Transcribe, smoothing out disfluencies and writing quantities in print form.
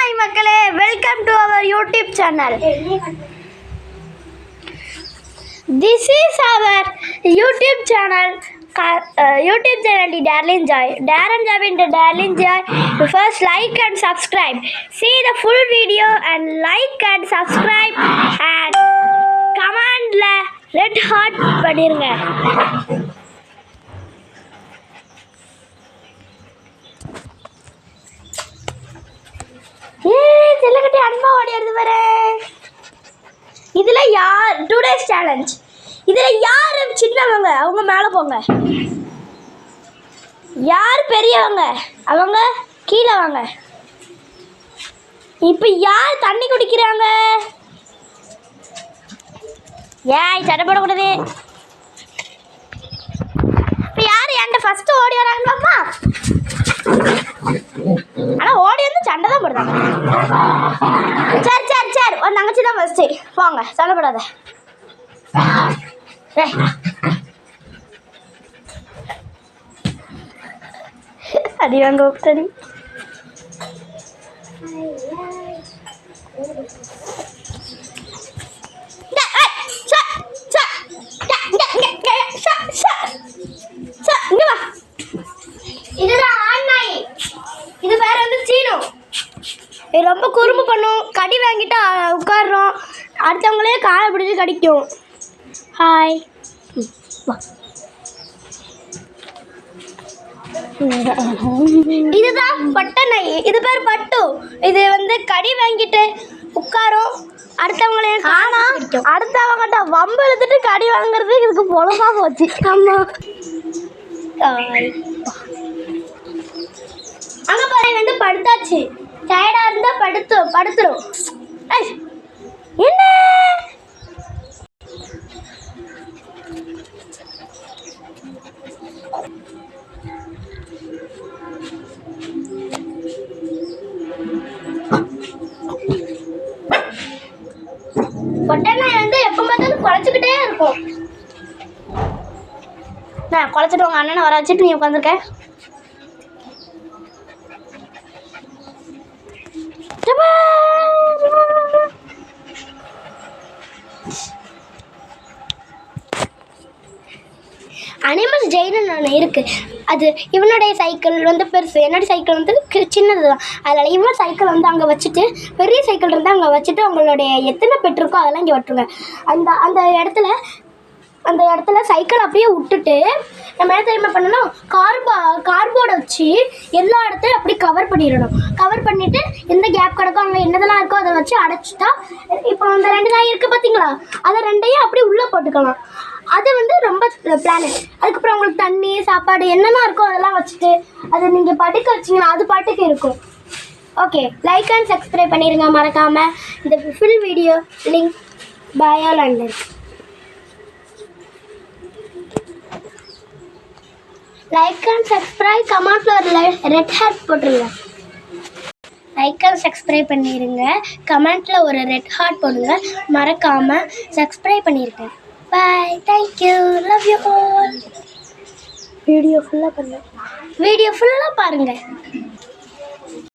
Hi மக்களே, welcome to our YouTube channel. This is our YouTube channel. YouTube channel Darlin Joy. Darren Joy into Darlin Joy. First like and subscribe. See the full video and like and subscribe and comment la red heart பண்ணிருங்க. செல்லக்கட்டி அன்பா ஓடிடுது பாரு. இதுல யார் today's challenge, இதுல யார் சின்னவங்க அவங்க மேலே போங்க, யார் பெரியவங்க அவங்க கீழே வாங்க. இப்போ யார் தண்ணி குடிக்கிறாங்க? ஏய் சட்டை போடக்கூடாது. இப்போ யார் என்கிட்ட ஃபஸ்ட்டு ஓடி வராங்களாம்மா? ஆனால் ஓடி வந்து சண்டை தான் போடுறாங்க. சரி சரி சரி, ஒரு தங்கச்சி தான் ஃபஸ்ட்டு போங்க, சண்டை போடாத. அடி வாங்க உட்காரி. இதுதான் ஆண் நாய். இது பேர் வந்து சீனு. இது ரொம்ப குறும்பு பண்ணும். கடி வாங்கிட்டு உட்காடுறோம், அடுத்தவங்களே காலை பிடிச்சி கடிக்கும். ஹாய். இதுதான் பட்டை நாய். இது பேர் பட்டு. இது வந்து கடி வாங்கிட்டு உட்காரும், அடுத்தவங்களே காணா அடுத்தவங்கிட்ட வம்பு எழுத்துட்டு கடி வாங்குறது இதுக்கு பொழப்பா போச்சு. ஆமா. அங்க பாரு வந்து படுத்தாச்சு. டயர்டா இருந்தா படுத்துரும். என்ன பொட்டநாய் வந்து எப்ப பார்த்தாலும் குலைச்சுக்கிட்டே இருக்கும். நான் குலைச்சிட்டு உங்க அண்ணனை வர வச்சுட்டு நீ உட்காந்துருக்க. அனிமல்ஸ் ஜெயின்னு இருக்கு. அது இவனுடைய சைக்கிள் வந்து பெருசு, என்னுடைய சைக்கிள் வந்து சின்னது தான். அதனால் இவன் சைக்கிள் வந்து அங்கே வச்சுட்டு, பெரிய சைக்கிள் இருந்தால் அங்கே வச்சுட்டு அவங்களுடைய எத்தனை பெட்ருக்கோ அதெல்லாம் இங்கே விட்டுருங்க. அந்த இடத்துல சைக்கிள் அப்படியே விட்டுட்டு நம்ம என்ன தெரியுமா பண்ணணும், கார்போர்டை வச்சு எல்லா இடத்தையும் அப்படி கவர் பண்ணிடணும். கவர் பண்ணிவிட்டு எந்த கேப் கிடக்கோ அங்கே என்னதெல்லாம் இருக்கோ அதை வச்சு அடைச்சிட்டா, இப்போ அந்த 2 நாய் இருக்குது பார்த்தீங்களா, அதை 2ஐயும் அப்படி உள்ளே போட்டுக்கலாம். அது வந்து ரொம்ப பிளானட். அதுக்கப்புறம் உங்களுக்கு தண்ணி சாப்பாடு என்னென்ன இருக்கோ அதெல்லாம் வச்சுட்டு அதை நீங்கள் படுக்க வச்சிங்கன்னா அது பாட்டுக்கு இருக்கும். ஓகே, லைக் அண்ட் சப்ஸ்கிரைப் பண்ணிடுங்க மறக்காமல். இந்த ஃபுல் வீடியோ லிங்க் பயோல இருக்கு. லைக் அண்ட் சப்ஸ்கிரைப், கமெண்ட்ல ஒரு ரெட் ஹார்ட் போட்டுருங்க. லைக் அண்ட் சப்ஸ்கிரைப் பண்ணிடுங்க, கமெண்ட்ல ஒரு ரெட் ஹார்ட் போடுங்க, மறக்காமல் சப்ஸ்கிரைப் பண்ணியிருக்கேன். Bye. Thank you. Love you all. Video ஃபுல்லாக பாருங்க.